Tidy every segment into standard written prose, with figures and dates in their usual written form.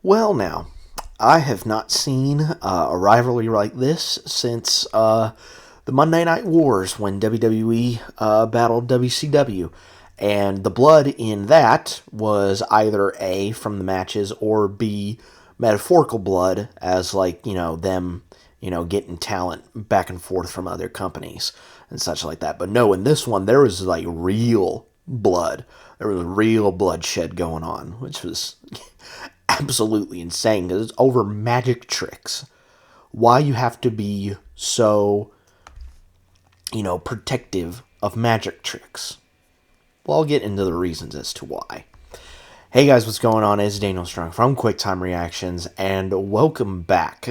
Well, now, I have not seen a rivalry like this since the Monday Night Wars when WWE battled WCW. And the blood in that was either A, from the matches, or B, metaphorical blood, as like, them, getting talent back and forth from other companies and such like that. But no, in this one, there was like real blood. There was real bloodshed going on, which was absolutely insane because it's over magic tricks. Why you have to be so, protective of magic tricks? Well, I'll get into the reasons as to why. Hey guys, what's going on? It's Daniel Strong from QuickTime Reactions, and welcome back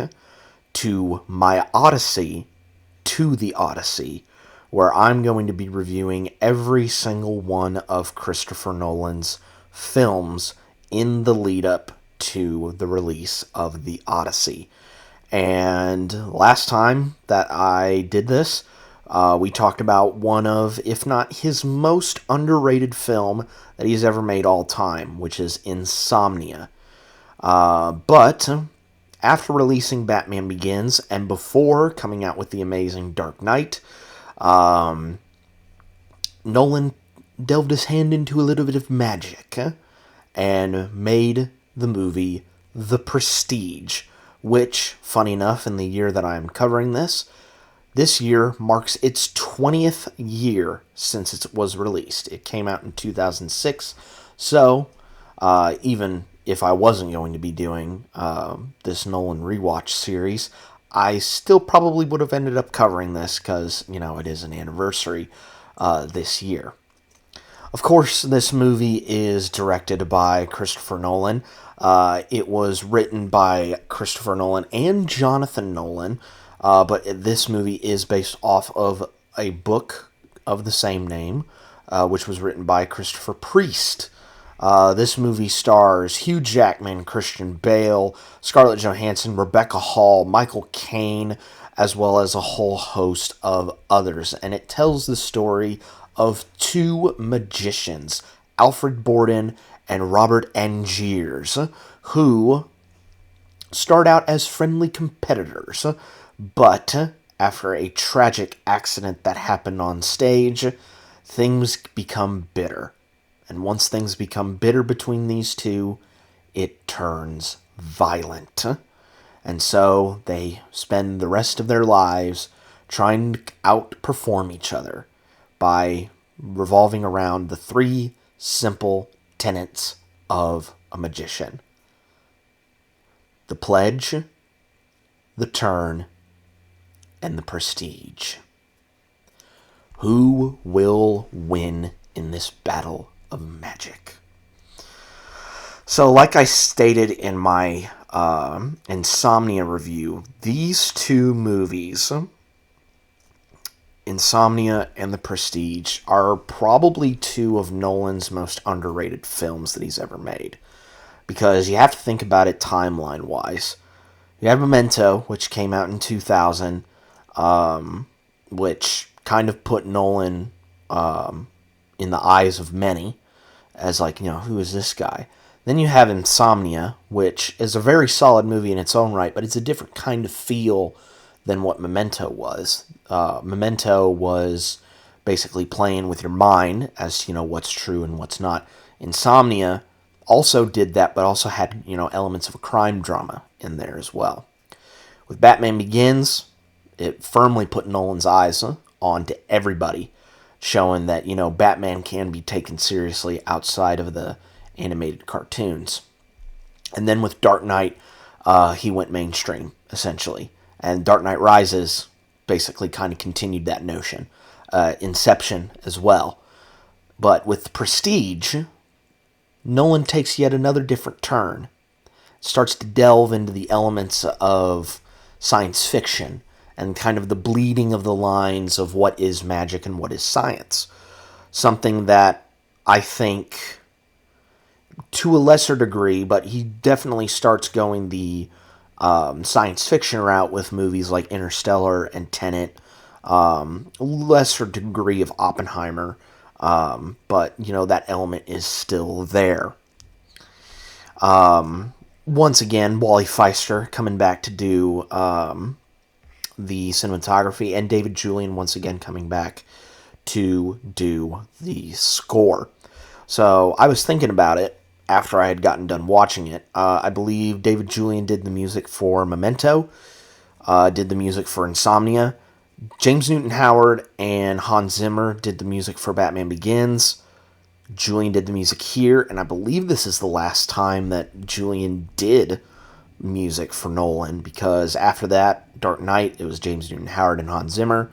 to my Odyssey to the Odyssey, where I'm going to be reviewing every single one of Christopher Nolan's films in the lead up to the release of the Odyssey. And last time that I did this, we talked about one of, if not his most underrated film that he's ever made all time, which is Insomnia. But after releasing Batman Begins and before coming out with the amazing Dark Knight, Nolan delved his hand into a little bit of magic and made the movie The Prestige, which, funny enough, in the year that I'm covering this year marks its 20th year since it was released. It came out in 2006, so even if I wasn't going to be doing this Nolan rewatch series, I still probably would have ended up covering this because, it is an anniversary this year. Of course, this movie is directed by Christopher Nolan. It was written by Christopher Nolan and Jonathan Nolan, but this movie is based off of a book of the same name, which was written by Christopher Priest. This movie stars Hugh Jackman, Christian Bale, Scarlett Johansson, Rebecca Hall, Michael Caine, as well as a whole host of others. And it tells the story of two magicians, Alfred Borden and Robert Angiers, who start out as friendly competitors, but after a tragic accident that happened on stage, things become bitter. And once things become bitter between these two, it turns violent. And so they spend the rest of their lives trying to outperform each other by revolving around the three simple tenets of a magician: the pledge, the turn, and the prestige. Who will win in this battle of magic? So, like I stated in my Insomnia review, these two movies, Insomnia and The Prestige, are probably two of Nolan's most underrated films that he's ever made. Because you have to think about it timeline-wise. You have Memento, which came out in 2000, which kind of put Nolan in the eyes of many as like, who is this guy? Then you have Insomnia, which is a very solid movie in its own right, but it's a different kind of feel than what Memento was. Memento was basically playing with your mind as to, what's true and what's not. Insomnia also did that, but also had, elements of a crime drama in there as well. With Batman Begins, it firmly put Nolan's eyes on to everybody, showing that, Batman can be taken seriously outside of the animated cartoons. And then with Dark Knight, he went mainstream, essentially. And Dark Knight Rises basically kind of continued that notion. Inception as well. But with Prestige, Nolan takes yet another different turn. Starts to delve into the elements of science fiction and kind of the bleeding of the lines of what is magic and what is science. Something that I think, to a lesser degree, but he definitely starts going the science fiction route with movies like Interstellar and Tenet, lesser degree of Oppenheimer, but, that element is still there. once again, Wally Feister coming back to do the cinematography, and David Julian once again coming back to do the score. So I was thinking about it after I had gotten done watching it. I believe David Julian did the music for Memento, did the music for Insomnia. James Newton Howard and Hans Zimmer did the music for Batman Begins. Julian did the music here, and I believe this is the last time that Julian did music for Nolan, because after that, Dark Knight, it was James Newton Howard and Hans Zimmer.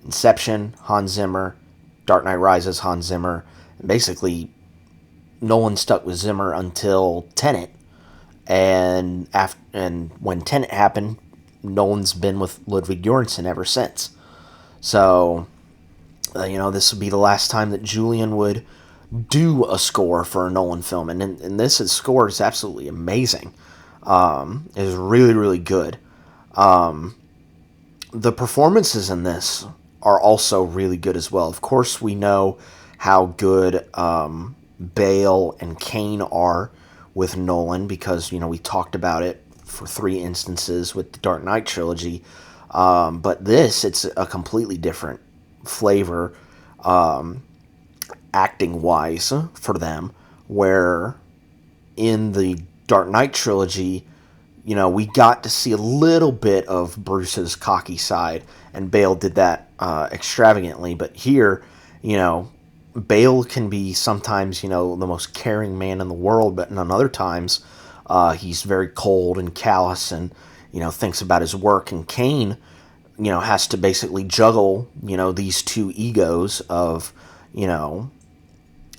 Inception, Hans Zimmer. Dark Knight Rises, Hans Zimmer. And basically, Nolan stuck with Zimmer until Tenet. And when Tenet happened, Nolan's been with Ludwig Göransson ever since. So, this would be the last time that Julian would do a score for a Nolan film. And this score is absolutely amazing. It is really, really good. The performances in this are also really good as well. Of course, we know how good Bale and Caine are with Nolan, because, we talked about it for 3 instances with the Dark Knight trilogy. But it's a completely different flavor, acting-wise, for them, where in the Dark Knight trilogy, we got to see a little bit of Bruce's cocky side, and Bale did that extravagantly. But here, Bale can be sometimes, the most caring man in the world, but in other times, he's very cold and callous and, thinks about his work. And Caine, has to basically juggle, these two egos of,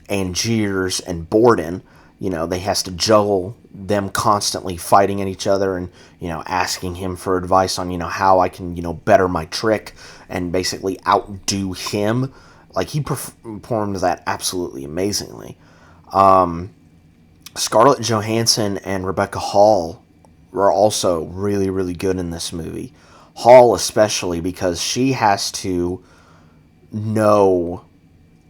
Angiers and Borden. They has to juggle them constantly fighting at each other and, asking him for advice on, how I can, better my trick and basically outdo him. Like, he performed that absolutely amazingly. Scarlett Johansson and Rebecca Hall were also really, really good in this movie. Hall especially, because she has to know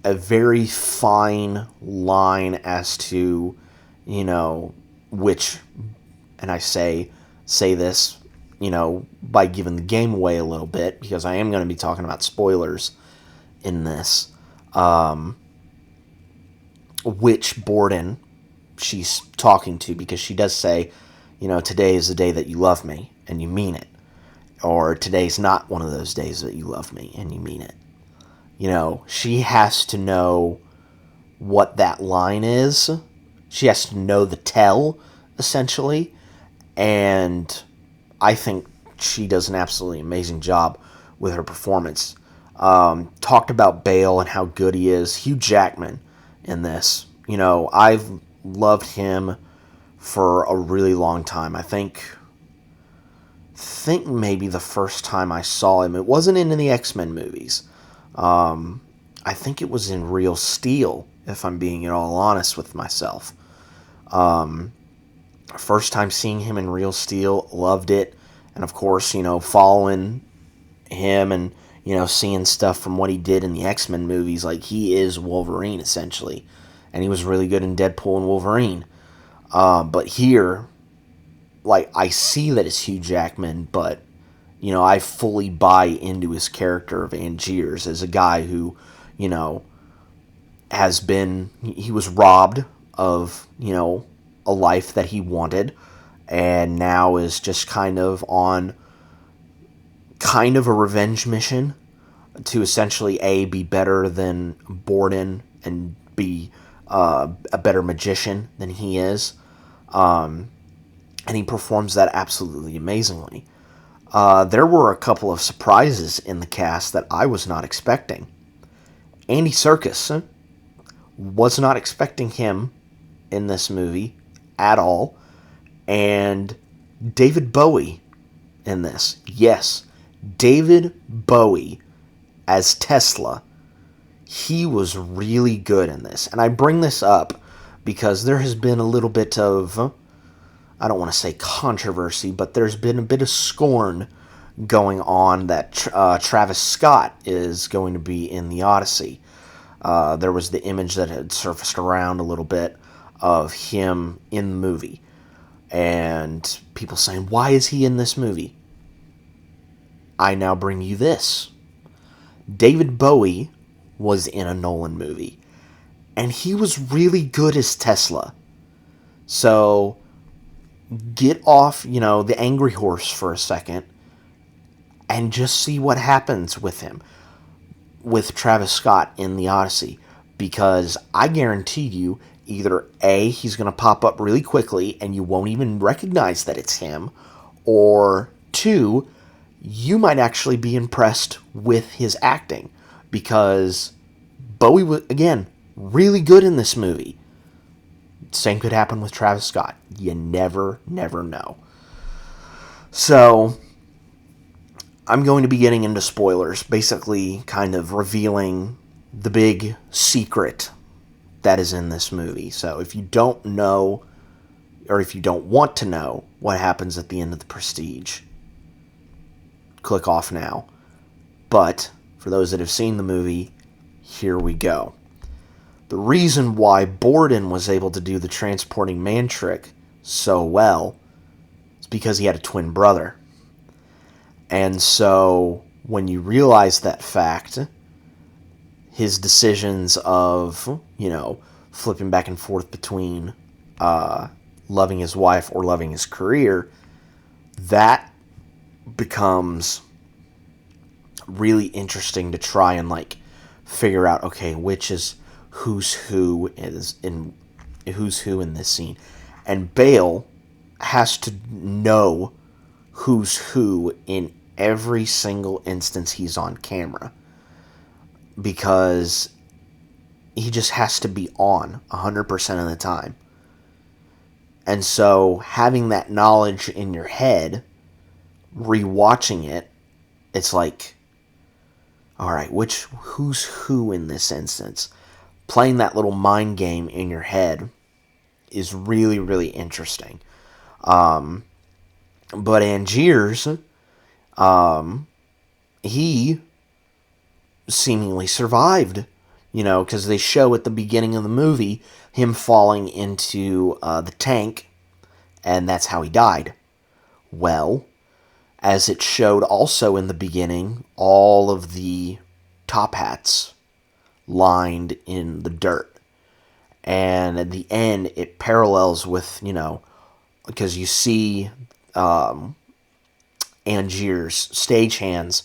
a very fine line as to, which, and I say this, by giving the game away a little bit, because I am going to be talking about spoilers in this, which Borden she's talking to, because she does say, today is the day that you love me, and you mean it. Or today's not one of those days that you love me, and you mean it. She has to know what that line is. She has to know the tell, essentially. And I think she does an absolutely amazing job with her performance. Talked about Bale and how good he is. Hugh Jackman in this. I've loved him for a really long time. I think maybe the first time I saw him, it wasn't in the X-Men movies. I think it was in Real Steel, if I'm being at all honest with myself. First time seeing him in Real Steel, loved it. And of course, following him and, seeing stuff from what he did in the X-Men movies, like, he is Wolverine, essentially. And he was really good in Deadpool and Wolverine. But here, like, I see that it's Hugh Jackman, but, I fully buy into his character of Angiers as a guy who, he was robbed of, a life that he wanted, and now is just kind of on a revenge mission to essentially be better than Borden and be a better magician than he is. And he performs that absolutely amazingly. There were a couple of surprises in the cast that I was not expecting. Andy Serkis, was not expecting him in this movie at all. And David Bowie in this. Yes, David Bowie as Tesla. He was really good in this. And I bring this up because there has been a little bit of, I don't want to say controversy, but there's been a bit of scorn going on that Travis Scott is going to be in the Odyssey. There was the image that had surfaced around a little bit of him in the movie. And people saying, why is he in this movie? I now bring you this. David Bowie was in a Nolan movie, and he was really good as Tesla. So get off, the angry horse for a second and just see what happens with him, with Travis Scott in the Odyssey. Because I guarantee you, either A, he's going to pop up really quickly and you won't even recognize that it's him, or two, you might actually be impressed with his acting. Because Bowie was, again, really good in this movie. Same could happen with Travis Scott. You never know. So, I'm going to be getting into spoilers, basically kind of revealing the big secret that is in this movie. So, if you don't know, or if you don't want to know what happens at the end of The Prestige, click off now. But, for those that have seen the movie, here we go. The reason why Borden was able to do the transporting man trick so well is because he had a twin brother. And so, when you realize that fact, his decisions of, flipping back and forth between loving his wife or loving his career, that becomes really interesting to try and, figure out, okay, which is who's who in this scene. And Bale has to know who's who in every single instance he's on camera, because he just has to be on 100% of the time. And so having that knowledge in your head, rewatching it, it's like, all right, who's who in this instance? Playing that little mind game in your head is really, really interesting. But Angiers, he seemingly survived, because they show at the beginning of the movie him falling into the tank, and that's how he died. Well, as it showed also in the beginning, all of the top hats lined in the dirt. And at the end, it parallels with, because you see Angier's stagehands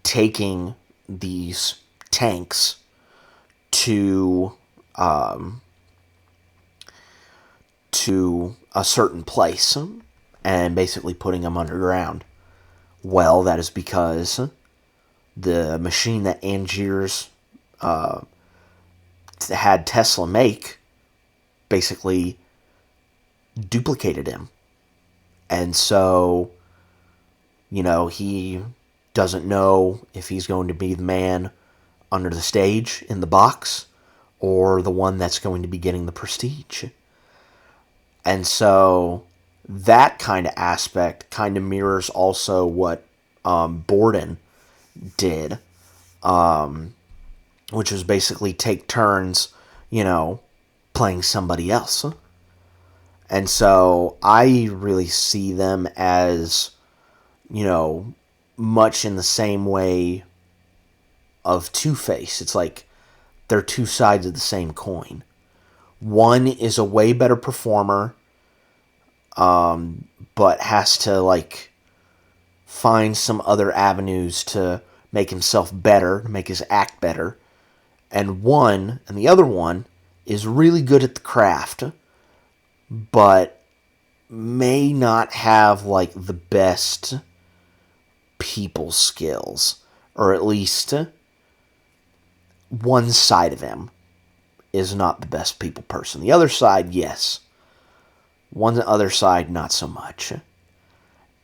taking these tanks to a certain place and basically putting them underground. Well, that is because the machine that Angiers had Tesla make basically duplicated him. And so, he doesn't know if he's going to be the man under the stage in the box or the one that's going to be getting the prestige. And so that kind of aspect kind of mirrors also what Borden did, which was basically take turns, playing somebody else. And so I really see them as, much in the same way of Two-Face. It's like they're two sides of the same coin. One is a way better performer, but has to, find some other avenues to make himself better, to make his act better. And the other one is really good at the craft, but may not have, the best people skills. Or at least one side of him is not the best people person. The other side, yes. One other side, not so much.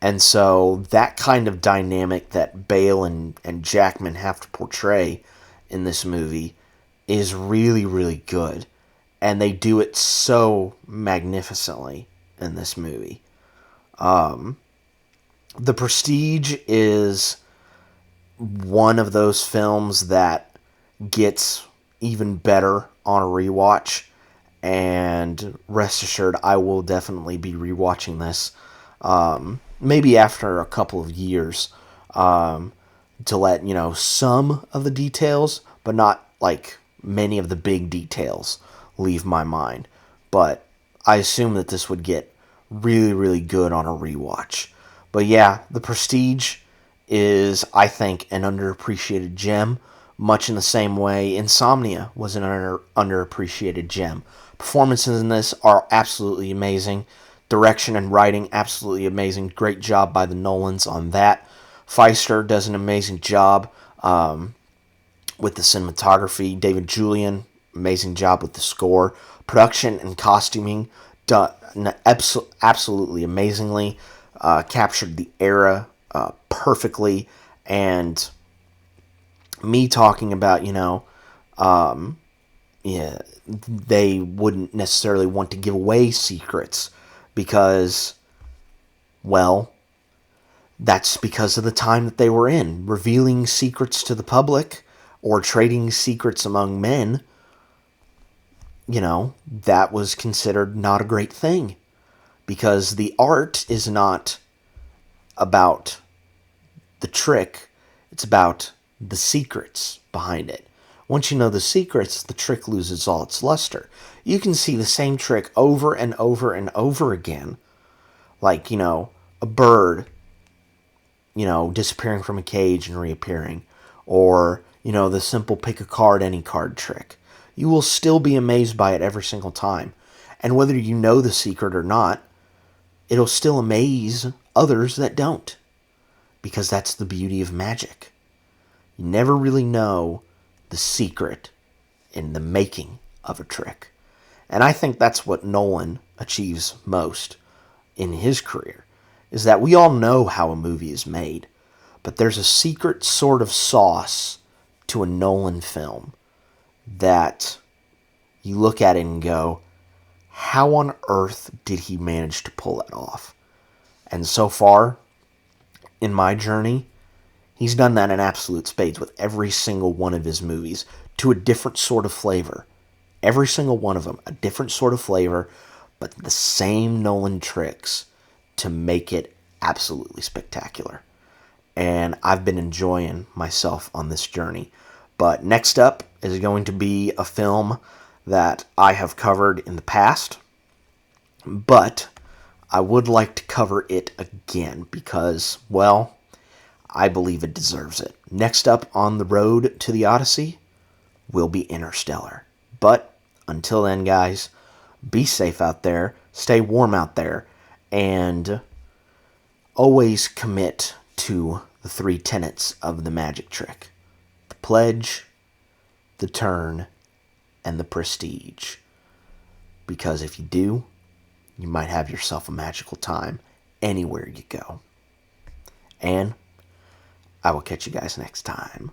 And so that kind of dynamic that Bale and Jackman have to portray in this movie is really, really good. And they do it so magnificently in this movie. The Prestige is one of those films that gets even better on a rewatch and rest assured, I will definitely be rewatching this, maybe after a couple of years, to let some of the details, but not like many of the big details, leave my mind. But I assume that this would get really, really good on a rewatch. But yeah, The Prestige is, I think, an underappreciated gem, much in the same way Insomnia was an underappreciated gem. Performances in this are absolutely amazing. Direction and writing, absolutely amazing. Great job by the Nolans on that. Feister does an amazing job with the cinematography. David Julian, amazing job with the score. Production and costuming, done absolutely amazingly. Captured the era perfectly. And me talking about, yeah, they wouldn't necessarily want to give away secrets because, well, that's because of the time that they were in. Revealing secrets to the public or trading secrets among men, that was considered not a great thing. Because the art is not about the trick, it's about the secrets behind it. Once you know the secrets, the trick loses all its luster. You can see the same trick over and over and over again. Like, a bird, disappearing from a cage and reappearing. Or, the simple pick a card, any card trick. You will still be amazed by it every single time. And whether you know the secret or not, it'll still amaze others that don't. Because that's the beauty of magic. You never really know the secret in the making of a trick. And I think that's what Nolan achieves most in his career, is that we all know how a movie is made, but there's a secret sort of sauce to a Nolan film that you look at it and go, how on earth did he manage to pull it off? And so far, in my journey, he's done that in absolute spades with every single one of his movies to a different sort of flavor. Every single one of them, a different sort of flavor, but the same Nolan tricks to make it absolutely spectacular. And I've been enjoying myself on this journey. But next up is going to be a film that I have covered in the past, but I would like to cover it again because, well, I believe it deserves it. Next up on the road to the Odyssey will be Interstellar. But until then, guys, be safe out there, stay warm out there, and always commit to the 3 tenets of the magic trick: the pledge, the turn, and the prestige. Because if you do, you might have yourself a magical time anywhere you go. And I will catch you guys next time.